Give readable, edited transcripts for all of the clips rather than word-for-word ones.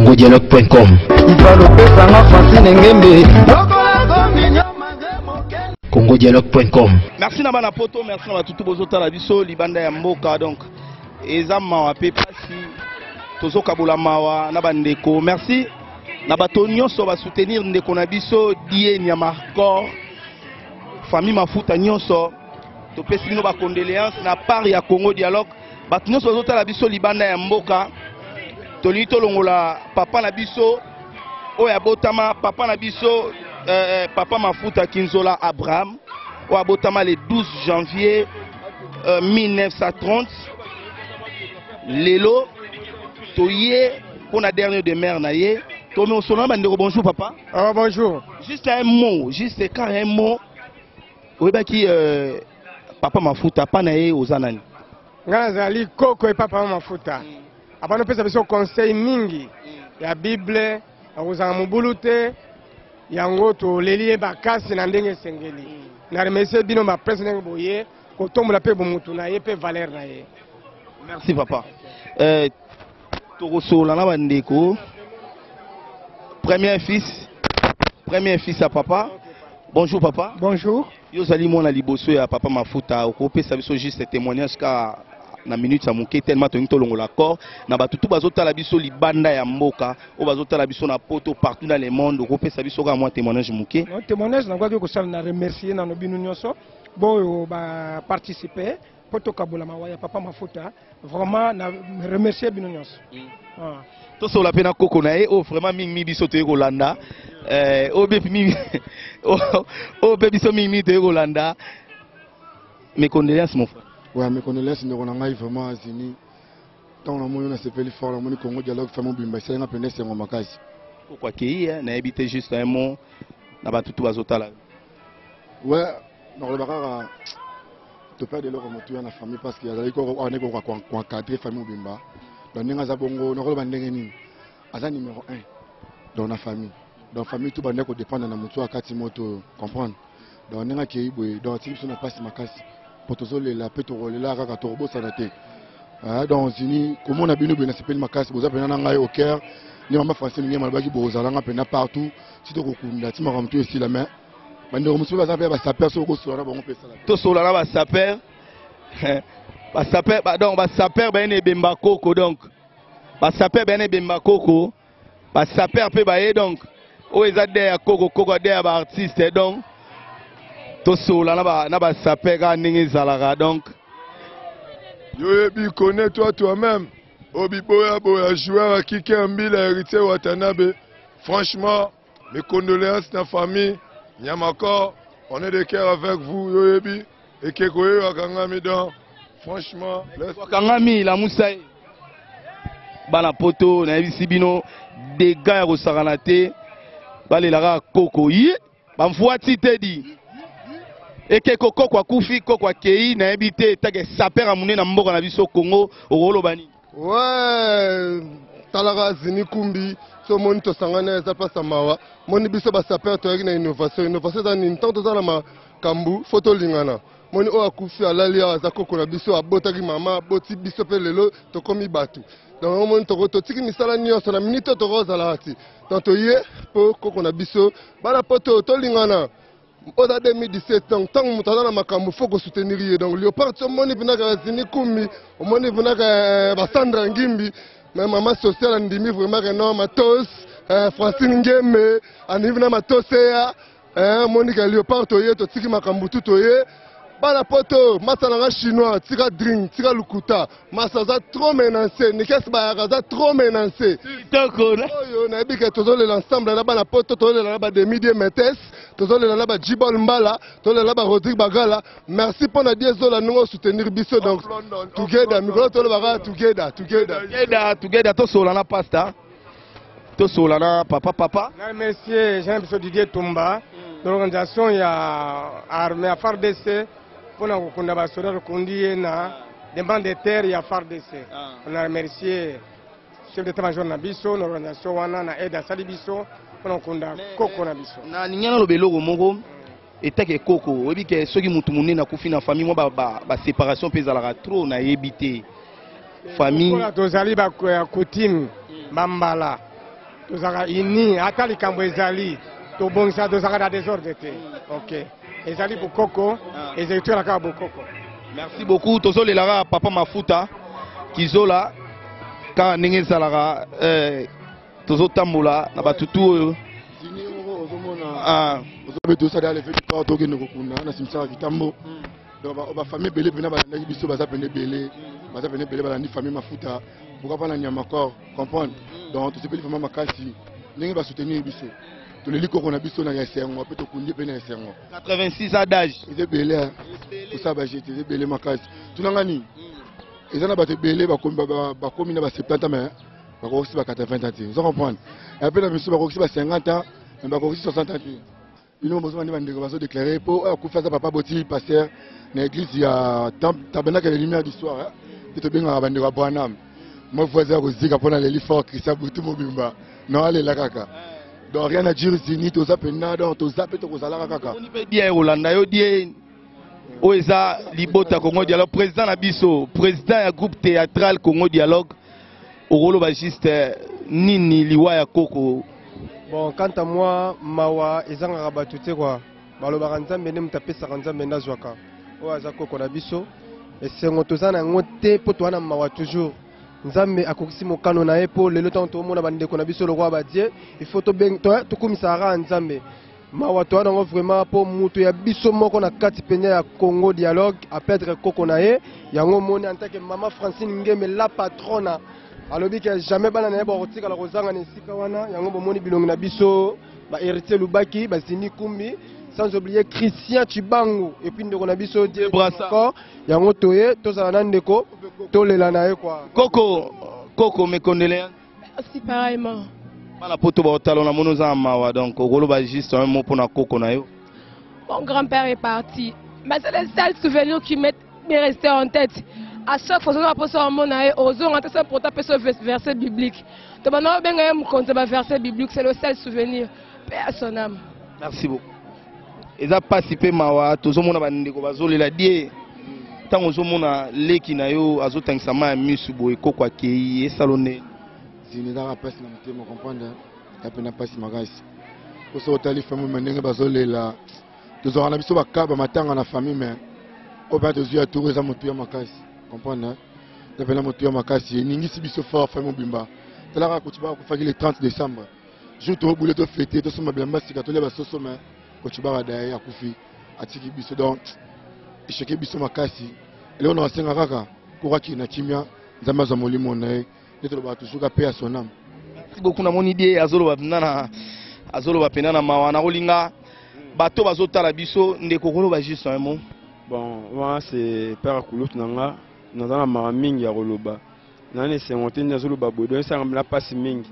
congodialogue.com. congodialogue.com. Merci na bana poto, merci na tutu bozota la biso libanda ya mboka donc eza mawa pe pasi tozo kabula mawa na bandeko. Merci na bato nyonso ba soutenir ndeko na biso die Nyamakor famille mafuta nyonso to pesi bino ba condoléances na part ya Congo Dialogue bato nyonso bozota la biso libanda ya mboka toli tolongola papa na biso oya botama papa na biso papa mafuta Kinzola Abraham oya botama le 12 janvier 1930 lelo toye pour la dernière de mère na ye tomi osona bandeko. Bonjour papa. Ah bonjour. Juste un mot, juste car un mot. Oba ki papa mafuta pa na ye ozanani. Ngana zali koko e papa mafuta. Abano pesa biso conseil mingi ya Bible ozanga mubulute yango to lelie bakasi na ndenge sengeli. Na remercier bino ma president boye ko tombola pe bomutu na ye pe valeur na ye. Merci papa. Tokosola na bandeko. Premier fils à papa. Bonjour papa. Bonjour. Yo zali mona liboso ya papa mafuta okopesa biso juste témoignage ka na minute ya moke tellement to ngito longola corps na batutu bazotala biso libanda ya mboka o bazotala biso na poto partout dans le monde okopesa biso ka moi témoignage moke. Non témoignage na kwa ko sala na remercier na nobinu nyonso bo ba participer poto kabula mawa ya papa mafuta vraiment na remercier bino nyonso. To so la pena koko na e o vraiment mingi biso te Rolanda o be mi o be biso mingi te Rolanda. Mes condoléances mon frère. Ouais, mes condoléances ndeko na ngai vraiment azini tant na moyo na sepeli fort la moni Congo Dialogue famille bimba c'est nga pene sengo makasi. Pourquoi ki na habité juste un mot na batutu bazotala. Ouais, dans le bakara to perdre le remotu na famille parce qu'il y a des ko on est ko encadrer famille bimba. Donc ninga za bongo na ko bandenge nini aza numéro 1 dans la famille. Dans la famille tout bande ko dépendre na mutu akati moto comprendre. Donc ninga ki boy donc si na passe makasi potozole la pétrole la kaka to bosa na te. Donc zini comment on a bino bena sepeli makasi boza pena ngai au cœur ni mama français ni malbaki boza nga pena partout si to ko kunda ti makamtu esi la main. Bande ko musu ba saper ba saper so ko so na bongo pesa la. To so la ba saper ba saper ba donc ba saper ba ene bemba koko donc ba saper ba ene bemba koko ba saper pe ba e donc o ezade ya koko koko de ba artiste donc to so la na ba saper ga ningi zalaka donc yo bi connais toi-même obi boya boya joueur qui Mbila héritier Watanabe. Franchement mes condoléances na famille Nyamakor, on est de cœur avec vous yo bi et kekoye wakangami donc franchement wakangami la musaï bana poto na bisi bino des gars au saranate balelaka koko yi bamfuati te di eke koko kwa kufi kwa kei na ebite take sapera munene na mboka na biso Congo okolo bani. Ouais talaka zini kumbi so moni to sangana eza pasa mawa moni biso ba sapera to na innovation za ni ntanto za na makambu photo lingana moni o akufi alali aza koko na biso abotaki mama boti biso pe lelo to komi batu donc moni to tiki misala nyonso na minute to rozala ati donc to ye po koko na biso bana poto to lingana oda 2017 ans tant mutada na makambu faut ko soutenir ye donc Léopard so moni binaka zini kumi moni binaka ba Sandra Ngimbi mais maman sociale ndimi vraiment que non matos Francine Ngeme anivina matosea Monica Léopard to ye to tiki makambu tout to ye bana poto masala chinois tika drink tika lukuta masaza trop menacé ni qu'est-ce ba za trop menacé toko yo na bika tozole l'ensemble na bana poto tozole na ba de midi metes tozole na ba Jibol Mbala tozole na ba Rodrigue Bagala merci pour na diesola nous soutenir biso donc together micro tole baga together to sola na pasta to sola na papa na monsieur Jean Didier Tumba de l'organisation ya armée à FARDC pour nous kunda basura kundi na demande de terre ya FARDC on a remercié chef d'état-major na biso l'organisation wana na aide à salibiso pour nous kunda koko na biso na ninyana lobelo moko etake koko oyebi ke soki mutu munene akufi na famille mo ba séparation pe ezalaka trop na yebite famille tozali ba coutume bambala tozaka ini ata likambo ezali tobongisa tozaka na désordre te. OK. Ezali bokoko ezali kaka bokoko. Merci beaucoup tozolelaka papa Mafuta kizola ka ndenge ezalaka tozotambola na batutu oyo ozomona levé du corps tokende kokunda na cimetière Kitambo. Donc bafamille belé mpena balandaki biso baza pene belé balandi famille Mafuta pourquoi pas na nyama corps comprendre. Donc tosepeli vraiment makasi ndenge basoutenir biso toleli koko na biso na ya esengo mpe tokundi mpe na esengo 86 ans d'âge eza belé kosa bajete eza belé makasi tunanga nini eza na bato ebele bakomi na ba 70 ans mais bakokisi ba 80 ans te oza comprendre epe na biso bakokisi ba 50 ans mais bakokisi 60 ans te bino bozomani bandeko bazodéclare mpo oyo akufi aza papa boti pasteur na église ya tabernacle de lumière d'histoire te tobengaka bandeko ya Branham moi voisin ya kozika mpona leli fort Christian Butu Mobimba na alela kaka donc rien à dire zini toza pena donc toza mpe tokozalaka kaka oni mpe dia ekolanda yo die oyo eza libota Congo Dialogue président na biso président ya groupe théâtral Congo Dialogue okoloba juste nini liwa ya koko. Bon, quant à moi, mawa ezanga batute quoi. Balobaka nzambe ne mutapesaka nzambe nazwaka. O azako kona biso. Esengo tozana ngote po toana mawa toujours. Nzambe akokisi mokano na epo lelo tanto mona bandeko na biso lokwa badie. Il faut to beng to kumisara nzambe. Mawa to ana vraiment po mutu ya biso moko na kati penya ya Congo Dialogue a perdre koko na ye. Yango moni en tant que maman Francine Ngeme la patrona. Alobi que jamais bana na ba kotika la kozanga na sika wana yango bomoni bilongi na biso ba héritier Lubaki ba Zini Kumbi sans oublier Christian Chibangu et puis ndeko na biso die Brassa yango toye tozala na ndeko tolela na ye quoi. Koko mes condoléances. Merci pareillement. Bana poto ba otalo na mono za mawa donc okoloba juste un mot pour na koko na yo. Mon grand-père est parti. Mais c'est le seul souvenir qui m'est resté en tête. À chaque fois que je passe au monde, je pour taper ce verset biblique. Verset biblique, c'est le seul souvenir. Paix à son âme. Merci beaucoup. Et ça participe mawa, tout le monde a dit que bazoli la die. Tant que monde a leki na yo, azo tangsama misubo eko kwa kei e salone. Zinida passe na mtemo comprendre. Ya pena passe magasi. Ko so tali famille manenge bazoli la. Tous on a biso bakaba matanga na famille mais au bas de yeux à tout ça motu makasi. Comprendre la moteur makasi ningi si biso fort famille Mobimba talaka kotiba ko faki le 30 décembre jour to boule to fêter to soma bilamba sika to leba soso mais kotiba daye akufi atiki biso donc échec biso makasi leo na wasenga kaka ko ki na kimia nzamba za molimo na ye to loba toujours ka paix à son âme. Merci beaucoup na moni die azolo ba penana mawana kolinga bato bazotala biso ndeko koloba juste un mot. Bon moi c'est père Koulout nanga nazana mara mingi ya koloba nane sengote nazoloba bodo sanga mla passe mingi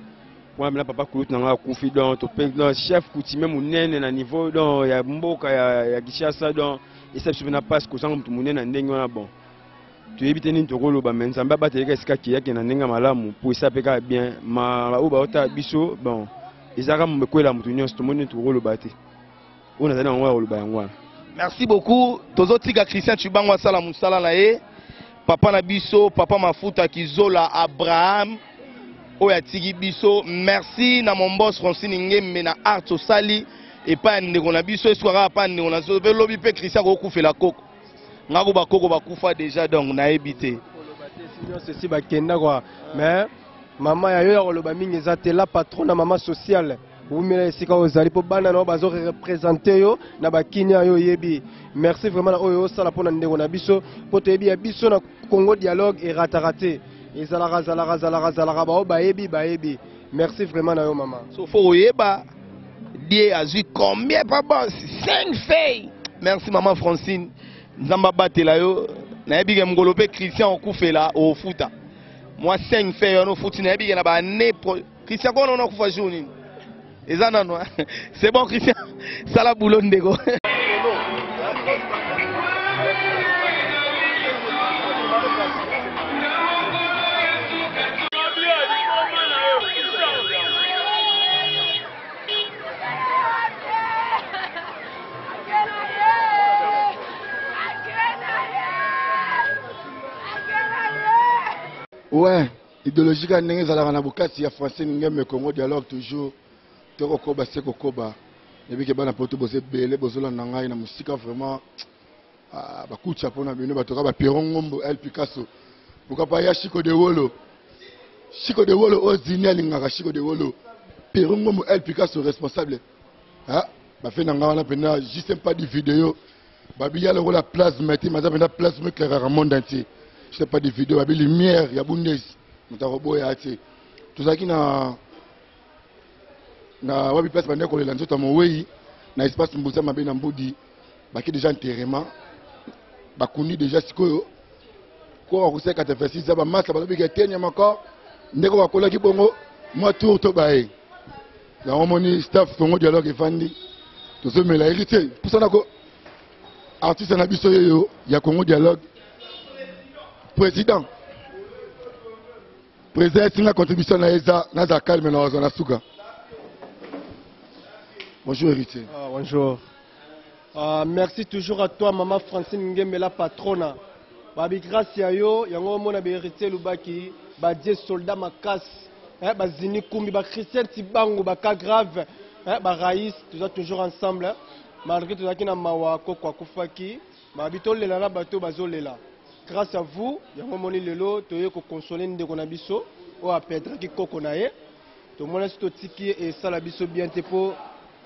moi mla papa Koulout nanga kufi donc to pe chef coutumier munene na niveau donc ya mboka ya Kishasa donc exception na passe ko sanga mtu munene ndenge wana bon tu éviter ni to koloba mais nzamba bateleka esika ki yake na ndenga malamu pour ça peka bien ma oba ota biso bon ezaka mbekwela mtu nyonso to moni to koloba te on azana ngwa koloba ngwa. Merci beaucoup. Tozotika Christian Chibangu asala musala na ye. Papa na biso, papa Mafuta kizola Abraham. Oya tigi biso. Merci na mon boss Francine Ngeme na art osali et pas ndeko na biso eswara pa ndeko na zo lobi pe Christian ko kufela koko. Ngako ba koko ba kufa déjà donc na ebité. Sinon ceci ba kenda quoi. Mais maman ya yo ya koloba mingi ezate la patronne maman sociale. Vous me laissez quand vous allez pour banana bazo représenter yo na bakinya yo yebi. Merci vraiment na oyo sala pona ndeko na biso po to yebi ya biso na Congo Dialogue et rataraté. Ezalaka ba yebi. Merci vraiment na yo maman. So fo yeba die azui combien papa 5 filles. Merci maman Francine. Nzamba batela yo na yebi ke mgolope Christian okufela o futa. Moi 5 filles no futi na yebi na ba ne Christian ko no kufa journée. C'est bon Christian, ça la boulot ndeko. Ouais, idéologique à n'engagez à la Ranabukasi à français n'engagez Congo dialogue toujours toko koba seko koba et puis que bana poto bosé belé bozola nangai na musique vraiment ba coup de chapeau na bino batoka ba Pierron Ngombo El Picasso pourquoi pas ya Chico de Wolo Ozini alingaka Chico de Wolo Pierron Ngombo El Picasso responsable ah ba fait nanga wana pena juste pas de vidéo ba biya le la place metti ma pena place me clair à monde entier je sais pas de vidéo ba bi lumière ya bundes mutarobo ya ati tout ça qui na wabi place bande ko le lanzo ta moweyi na espace mbuza mabe na mbodi baki déjà enterrement bakuni déjà sikoyo ko ko se 86 ba massa ba bi ketenya mako ndeko bakola ki bongo moi tour to bae la homoni staff Congo dialogue efandi to se mela hérité pour ça nako artiste na biso yo ya Congo dialogue président singa contribution na eza na za calme na zona suka. Bonjour héritier. Bonjour. Merci toujours à toi maman Francine Ngembe la patronne. Babi grâce à yo yango mona be héritier lubaki ba die soldat makas ba zini kumbi ba Christian Tibango ba cas grave ba Raïs toujours ensemble malgré tout ça qui na mawa ko kwa kufaki babi to lela la bato bazolela. Grâce à vous yango moni lelo toye ko consoler ndeko na biso o a Pedra ki koko na ye to mona sto tiki et ça la biso bien te po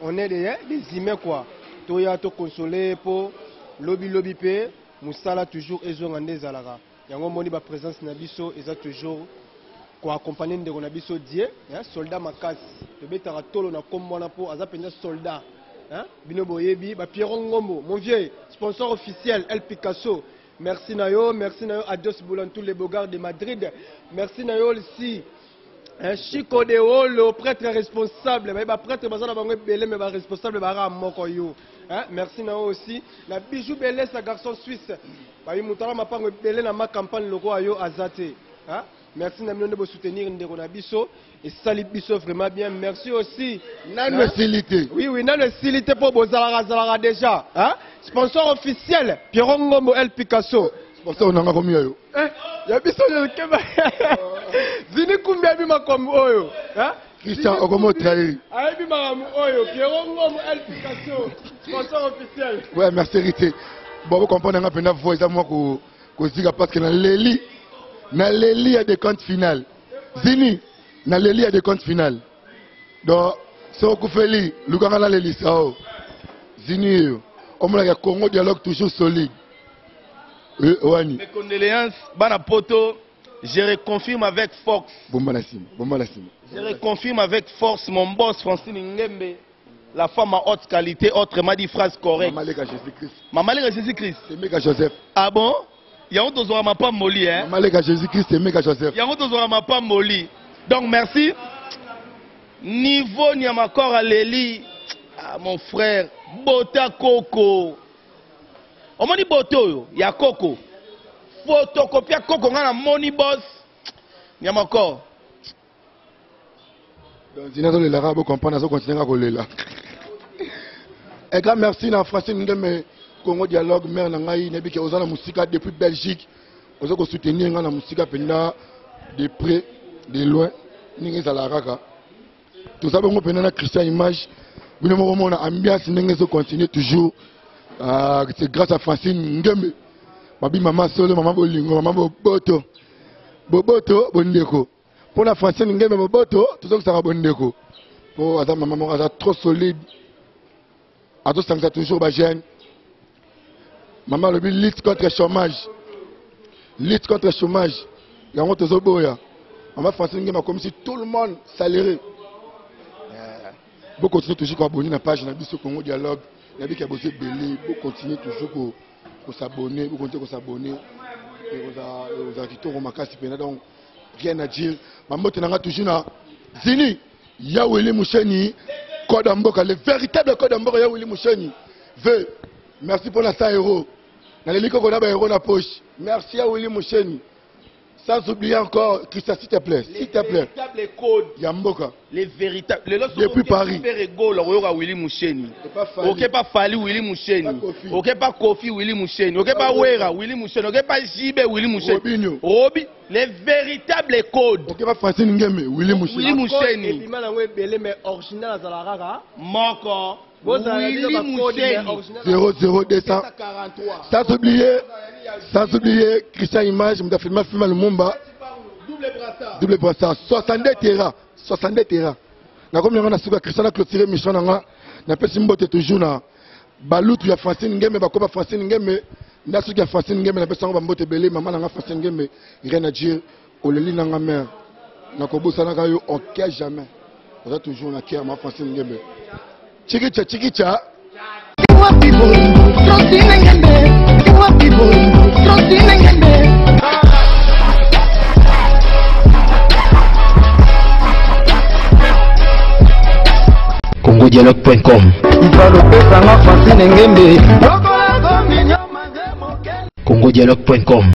on est des humains quoi. Toya to consoler pour lobby pe musala toujours ezongande zalara. Yango moni ba présence na biso eza toujours ko accompagner ndeko na biso die soldat makasi. To betara tolo na kombo na po aza penza soldat. Bino boyebi ba Pierron Ngombo mon vieux sponsor officiel El Picasso. Merci Nayo, Adios Boulan tous les beaux gars de Madrid. Merci Nayo aussi. Chico de Wolo, prêtre responsable, mais prêtre belé mais responsable bara moko yo. Merci Nao aussi. La bijou belé sa garçon suisse. Ba mutala mapango belé na ma campagne loko ayo azate. Merci na de soutenir ndeko na biso et sali biso vraiment bien. Merci aussi. Nano silité. Oui, nano silité pour bozala déjà. Sponsor officiel Pierron Ngombo El Picasso. Sponsor onanga komi yo. Ya biso le keba. Zini kumbia bima kombo oyo. Christian Ogomo trahi. Ayebi maramu oyo Pierron Ngombo El Picasso. Sponsor officiel. Ouais, merci héritier. Bon, vous comprenez nga pena voix moi ko ziga parce que na leli il y a des comptes finales. Zini na leli il y a des comptes finales. Donc so ko feli lukanga na leli sao. Zini yo. Comme le Congo dialogue toujours solide. Mes condoléances, Bana Poto, je reconfirme avec force. Je reconfirme avec force mon boss Francine Ngembe, la femme à haute qualité, autrement dit phrase correcte. Maman Lega Jésus-Christ. Maman Lega Jésus-Christ. C'est Mega Joseph. Ah bon? Yango tozora ma pas moli hein. Maman Lega Jésus-Christ, c'est Mega Joseph. Yango tozora ma pas moli. Donc merci. Niveau Nyamakor à Leli. Ah, mon frère, Bota Coco. On m'a dit Boto, il y a Coco. Photocopie Coco, on a un money boss. Il y a encore. Donc, si nous avons l'arabe, on comprend, nous continuons à rouler là. Et grand merci à Francine Ngeme, Congo Dialogue, mère Nangaï, Nebi qui est aux la musique depuis Belgique. Nous avons soutenu la musique de près, de loin. Nous avons tout ça, nous avons Christian Image. Nous avons une ambiance, nous continuer toujours. C'est grâce à Francine Ngeme. Mabi maman solo, maman bolingo, maman boboto. Boboto, bondeko. Pour la Francine Ngeme, boboto, tout ça sera bondeko. Pour la maman, elle est trop solide. À tout ça, c'est toujours jeune. Maman, le lutte contre le chômage. Lutte contre le chômage. Il y a un autre zoboya. Maman Francine Ngeme, comme si tout le monde salarié. Vous continuez toujours à abonner à la page de Congo Dialogue. Il y a des qui ont bossé belé. Vous continuez toujours à s'abonner. Vous continuez à s'abonner. Vous avez tout remarqué. Donc, rien à dire. Maman, tu as toujours na Zini. Yaweli Moucheni. Kodamboka. Le véritable Kodamboka Yaweli Moucheni. Merci pour la 100 €. Dans les licornes, on a un euro dans la poche. Merci Yaweli Moucheni. Sans oublier encore, Christian, s'il te plaît. Les véritables codes. Yamboka. Les véritables. Depuis Paris. Willy Moucheni. Ok, pas Fali Willy Moucheni. Ok, pas Kofi Willy Moucheni. Ok, pas Wera Willy Moucheni. Ok, pas Jibe Willy Moucheni. Robinho. Robi. les véritables codes. Ok, va Francine Ngeme, Willy Moucheni. Willy Moucheni. Et puis maintenant, mais original à Zalarara. Moko. Willy Moucheni. 00200. Sans oublier Christian Image, je me filmé le Mumba. Double brassard. 62 terrains. 62 terrains. Na comme on a su que Christian a clôturé mission nanga. Na pesi mbote toujours na balutu ya Francine Ngeme bakoba Francine Ngeme. Na su que Francine Ngeme na pesi ngo mbote belé maman nanga Francine Ngeme. Rien à dire. Oleli nanga mère. Na kobusa nanga yo ok jamais. On a toujours na cœur ma Francine Ngeme. Chikicha chikicha. CongoDialogue.com CongoDialogue.com